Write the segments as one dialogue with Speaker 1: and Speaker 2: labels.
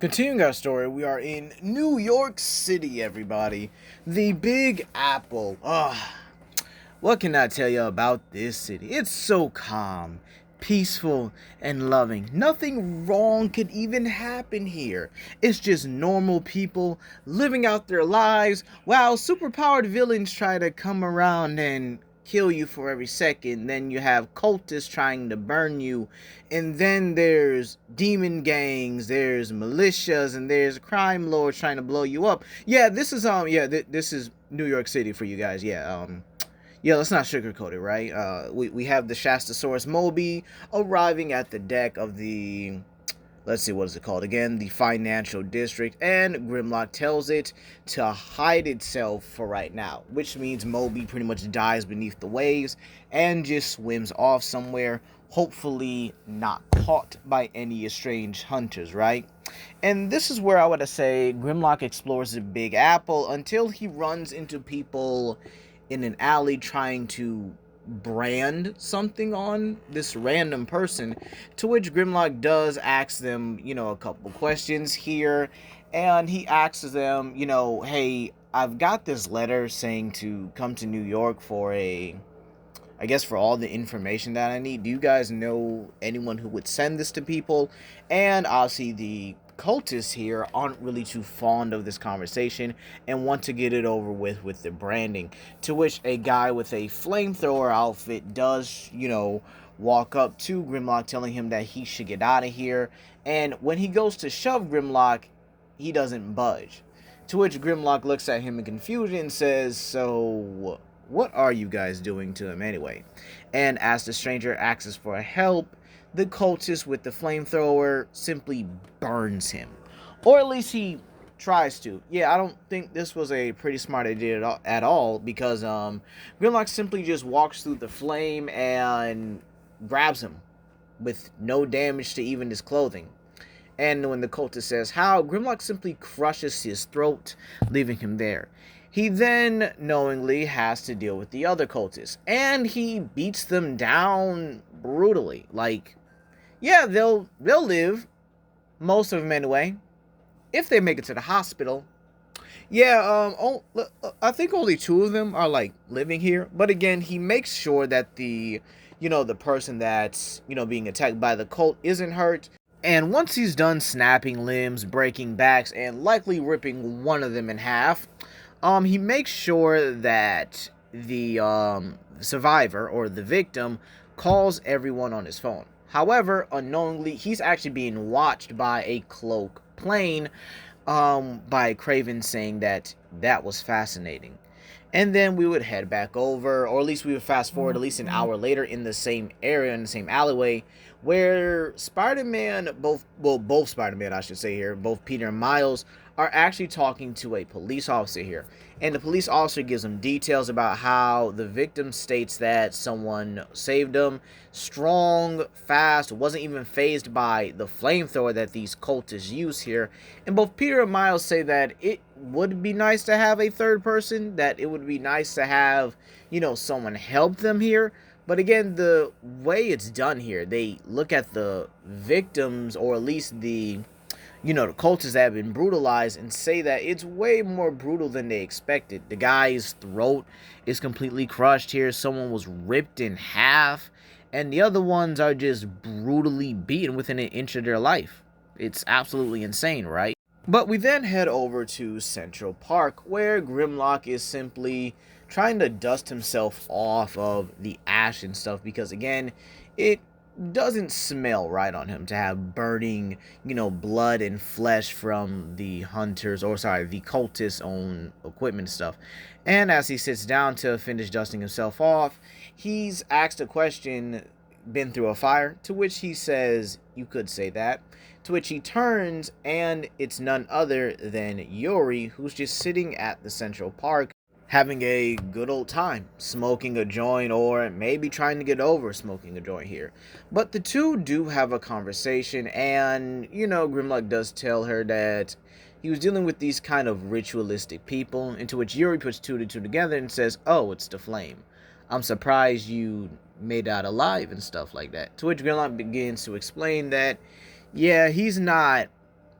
Speaker 1: Continuing our story, we are in New York City, everybody. The Big Apple. What can I tell you about this city? It's so calm, peaceful, and loving. Nothing wrong could even happen here. It's just normal people living out their lives while superpowered villains try to come around and kill you for every second. Then you have cultists trying to burn you, and then there's demon gangs, there's militias, and there's crime lords trying to blow you up. Yeah, this is this is New York City for you guys. Yeah, let's not sugarcoat it, right? We have the Shastasaurus Moby arriving at the deck of the, let's see, what is it called again? The Financial District, and Grimlock tells it to hide itself for right now, which means Moby pretty much dies beneath the waves and just swims off somewhere, hopefully not caught by any estranged hunters, right? And this is where I would say Grimlock explores the Big Apple until he runs into people in an alley trying to brand something on this random person, to which Grimlock does ask them, a couple questions here, and he asks them, hey, I've got this letter saying to come to New York for for all the information that I need. Do you guys know anyone who would send this to people? And obviously the cultists here aren't really too fond of this conversation and want to get it over with the branding, to which a guy with a flamethrower outfit does, walk up to Grimlock telling him that he should get out of here. And when he goes to shove Grimlock, he doesn't budge, to which Grimlock looks at him in confusion and says, so what are you guys doing to him anyway? And as the stranger asks for help, the cultist with the flamethrower simply burns him. Or at least he tries to. Yeah, I don't think this was a pretty smart idea at all, because Grimlock simply just walks through the flame and grabs him with no damage to even his clothing. And when the cultist says how, Grimlock simply crushes his throat, leaving him there. He then knowingly has to deal with the other cultists, and he beats them down brutally. Like, yeah, they'll live, most of them anyway, if they make it to the hospital. Yeah, I think only two of them are like living here. But again, he makes sure that the person that's being attacked by the cult isn't hurt. And once he's done snapping limbs, breaking backs, and likely ripping one of them in half, he makes sure that the survivor or the victim calls everyone on his phone. However, unknowingly, he's actually being watched by a cloak plane, by Craven, saying that was fascinating. And then we would head back over, or at least we would fast forward at least an hour later in the same area, in the same alleyway, where Spider-Man, both Spider-Man, I should say here, both Peter and Miles, are actually talking to a police officer here. And the police officer gives them details about how the victim states that someone saved him, strong, fast, wasn't even fazed by the flamethrower that these cultists use here. And both Peter and Miles say that it would be nice to have a third person, that it would be nice to have, someone help them here. But again, the way it's done here, they look at the victims, or at least the cultists that have been brutalized, and say that it's way more brutal than they expected. The guy's throat is completely crushed here. Someone was ripped in half. And the other ones are just brutally beaten within an inch of their life. It's absolutely insane, right? But we then head over to Central Park, where Grimlock is simply trying to dust himself off of the ash and stuff, because again, it doesn't smell right on him to have burning, blood and flesh from the the cultists' own equipment stuff. And as he sits down to finish dusting himself off, he's asked a question, been through a fire, to which he says, you could say that. To which he turns, and it's none other than Yuri, who's just sitting at the Central Park, having a good old time, smoking a joint, or maybe trying to get over smoking a joint here. But the two do have a conversation, and, Grimlock does tell her that he was dealing with these kind of ritualistic people, into which Yuri puts two to two together and says, oh, it's the flame. I'm surprised you made out alive and stuff like that. To which Grimlock begins to explain that, yeah, he's not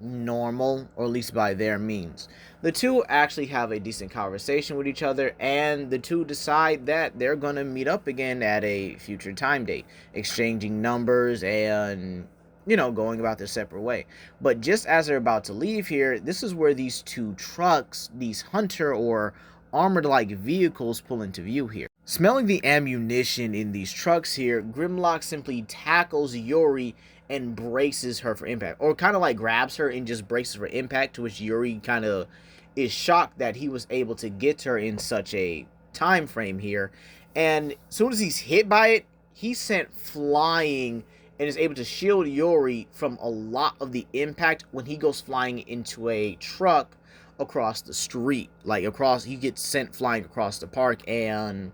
Speaker 1: normal, or at least by their means. The two actually have a decent conversation with each other, and the two decide that they're going to meet up again at a future time date, exchanging numbers and, going about their separate way. But just as they're about to leave here, this is where these two trucks, these hunter or armored-like vehicles, pull into view here. Smelling the ammunition in these trucks here, Grimlock simply tackles Yuri and braces her for impact, or kind of like grabs her and just braces for impact, to which Yuri kind of is shocked that he was able to get her in such a time frame here. And as soon as he's hit by it, he's sent flying and is able to shield Yuri from a lot of the impact when he goes flying into a truck across the street. He gets sent flying across the park and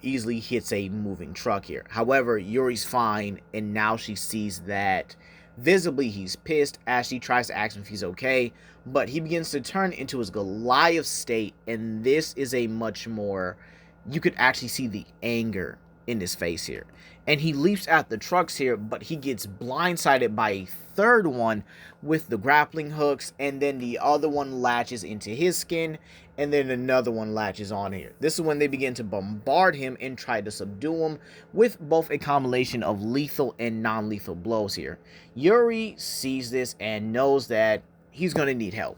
Speaker 1: easily hits a moving truck here. However, Yuri's fine, and now she sees that visibly he's pissed as she tries to ask him if he's okay, but he begins to turn into his Goliath state, and this is a much more, you could actually see the anger in his face here. And he leaps at the trucks here, but he gets blindsided by a third one with the grappling hooks, and then the other one latches into his skin, and then another one latches on here. This is when they begin to bombard him and try to subdue him with both a combination of lethal and non-lethal blows here. Yuri sees this and knows that he's going to need help,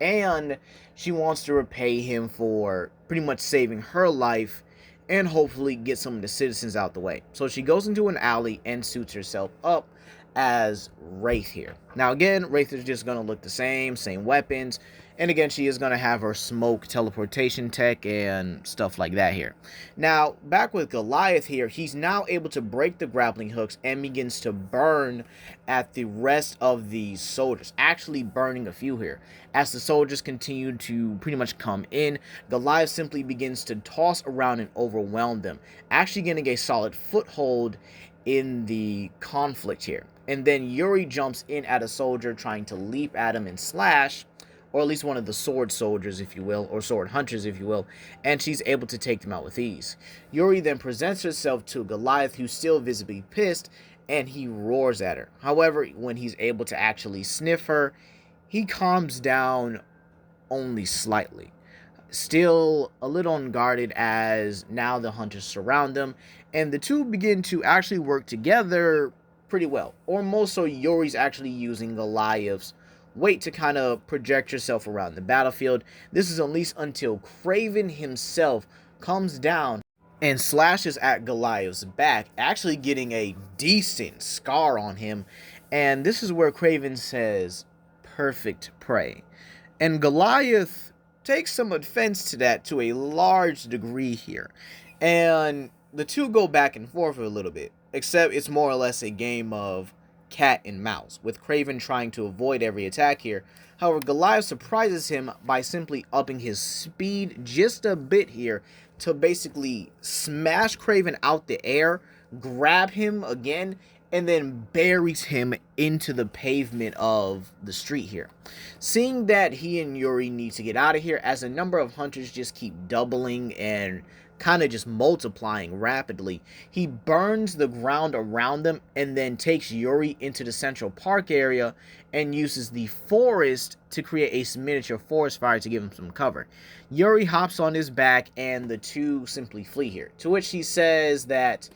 Speaker 1: and she wants to repay him for pretty much saving her life and hopefully get some of the citizens out the way. So she goes into an alley and suits herself up as Wraith here. Now again, Wraith is just going to look the same weapons, and again, she is going to have her smoke teleportation tech and stuff like that here. Now, back with Goliath here, he's now able to break the grappling hooks and begins to burn at the rest of these soldiers, actually burning a few here. As the soldiers continue to pretty much come in, Goliath simply begins to toss around and overwhelm them, actually getting a solid foothold in the conflict here. And then Yuri jumps in at a soldier trying to leap at him and slash, or at least one of the sword soldiers, if you will, or sword hunters, if you will, and she's able to take them out with ease. Yuri then presents herself to Goliath, who's still visibly pissed, and he roars at her. However, when he's able to actually sniff her, he calms down only slightly. Still a little unguarded, as now the hunters surround them, and the two begin to actually work together pretty well. Or most so, Yuri's actually using Goliath's weight to kind of project herself around the battlefield. This is at least until Craven himself comes down and slashes at Goliath's back, actually getting a decent scar on him. And this is where Craven says, "Perfect prey." And Goliath takes some offense to that to a large degree here. And the two go back and forth a little bit, except it's more or less a game of cat and mouse, with Craven trying to avoid every attack here. However, Goliath surprises him by simply upping his speed just a bit here to basically smash Craven out the air, grab him again, and then buries him into the pavement of the street here. Seeing that he and Yuri need to get out of here, as a number of hunters just keep doubling and kind of just multiplying rapidly, he burns the ground around them and then takes Yuri into the central park area and uses the forest to create a miniature forest fire to give him some cover. Yuri hops on his back and the two simply flee here, to which he says that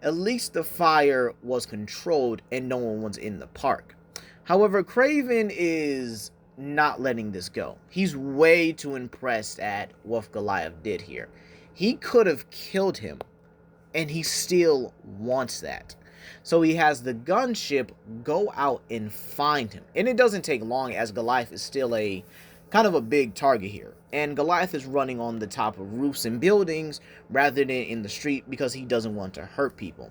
Speaker 1: at least the fire was controlled and no one was in the park. However, Craven is not letting this go. He's way too impressed at what Goliath did here. He could have killed him, and he still wants that. So he has the gunship go out and find him. And it doesn't take long, as Goliath is still a kind of a big target here. And Goliath is running on the top of roofs and buildings rather than in the street because he doesn't want to hurt people.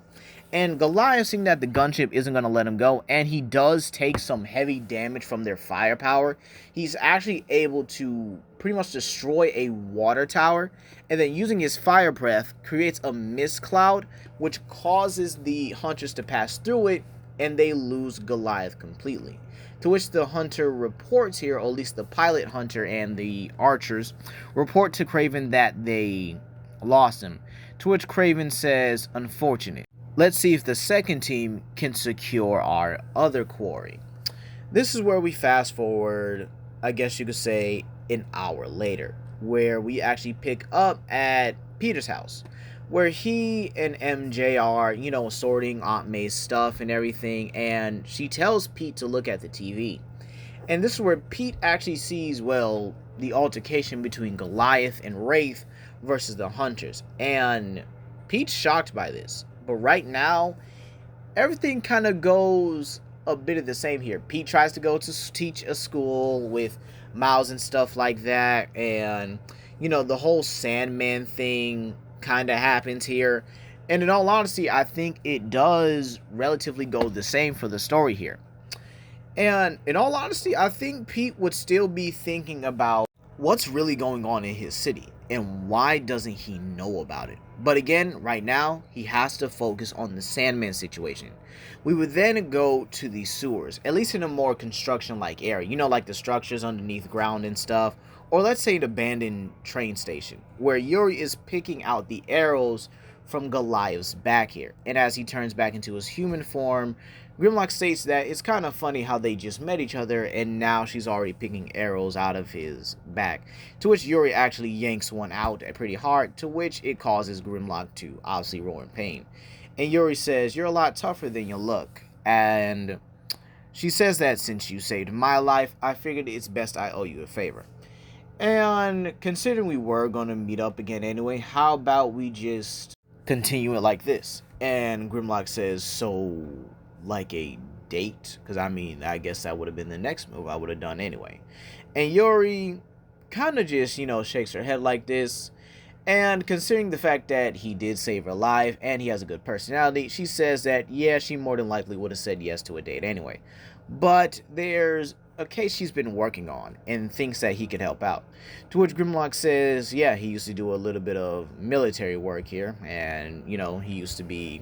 Speaker 1: And Goliath, seeing that the gunship isn't going to let him go, and he does take some heavy damage from their firepower, he's actually able to pretty much destroy a water tower, and then using his fire breath creates a mist cloud, which causes the hunters to pass through it, and they lose Goliath completely. To which the hunter reports here, or at least the pilot hunter and the archers report to Craven that they lost him. To which Craven says, "Unfortunate. Let's see if the second team can secure our other quarry." This is where we fast forward, I guess you could say, an hour later, where we actually pick up at Peter's house, where he and MJ are, sorting Aunt May's stuff and everything, and she tells Pete to look at the TV. And this is where Pete actually sees, well, the altercation between Goliath and Wraith versus the Hunters. And Pete's shocked by this. But right now, everything kind of goes a bit of the same here. Pete tries to go to teach a school with Miles and stuff like that. And, the whole Sandman thing kind of happens here. And in all honesty, I think it does relatively go the same for the story here. And in all honesty, I think Pete would still be thinking about what's really going on in his city and why doesn't he know about it. But again, right now, he has to focus on the Sandman situation. We would then go to the sewers, at least in a more construction-like area, like the structures underneath ground and stuff, or let's say an abandoned train station, where Yuri is picking out the arrows from Goliath's back here. And as he turns back into his human form, Grimlock states that it's kind of funny how they just met each other and now she's already picking arrows out of his back. To which Yuri actually yanks one out pretty hard, to which it causes Grimlock to obviously roar in pain. And Yuri says, "You're a lot tougher than you look." And she says that since you saved my life, I figured it's best I owe you a favor. And considering we were going to meet up again anyway, how about we just continue it like this? And Grimlock says, "So, like a date?" Because I guess that would have been the next move I would have done anyway. And Yuri kind of just, shakes her head like this. And considering the fact that he did save her life and he has a good personality, she says that, yeah, she more than likely would have said yes to a date anyway. But there's a case she's been working on and thinks that he could help out. To which Grimlock says, yeah, he used to do a little bit of military work here. And, he used to be...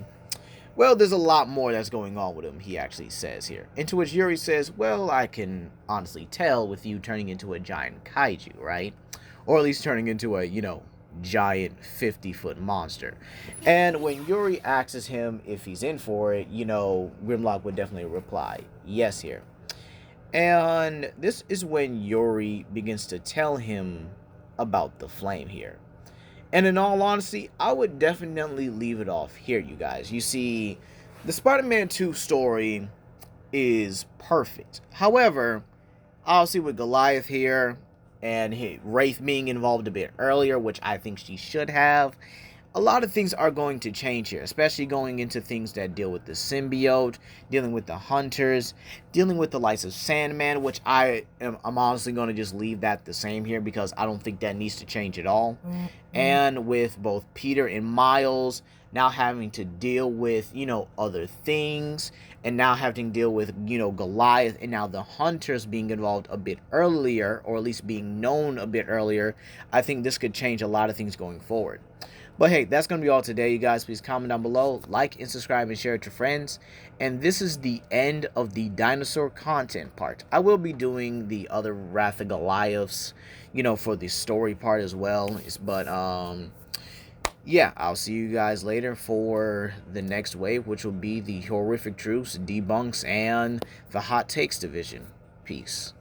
Speaker 1: well, there's a lot more that's going on with him, he actually says here. And to which Yuri says, well, I can honestly tell with you turning into a giant kaiju, right? Or at least turning into a, giant 50-foot monster. And when Yuri asks him if he's in for it, Grimlock would definitely reply, yes here. And this is when Yuri begins to tell him about the flame here. And in all honesty, I would definitely leave it off here, you guys. You see, the Spider-Man 2 story is perfect. However, obviously with Goliath here and Wraith being involved a bit earlier, which I think she should have, a lot of things are going to change here, especially going into things that deal with the symbiote, dealing with the hunters, dealing with the likes of Sandman, which I'm honestly going to just leave that the same here because I don't think that needs to change at all. And with both Peter and Miles now having to deal with, other things, and now having to deal with, Goliath, and now the hunters being involved a bit earlier, or at least being known a bit earlier, I think this could change a lot of things going forward. But hey, that's going to be all today, you guys. Please comment down below, like and subscribe and share it to friends. And this is the end of the dinosaur content part. I will be doing the other Wrath of Goliaths, for the story part as well. But, yeah, I'll see you guys later for the next wave, which will be the Horrific Truths, Debunks, and the Hot Takes division. Peace.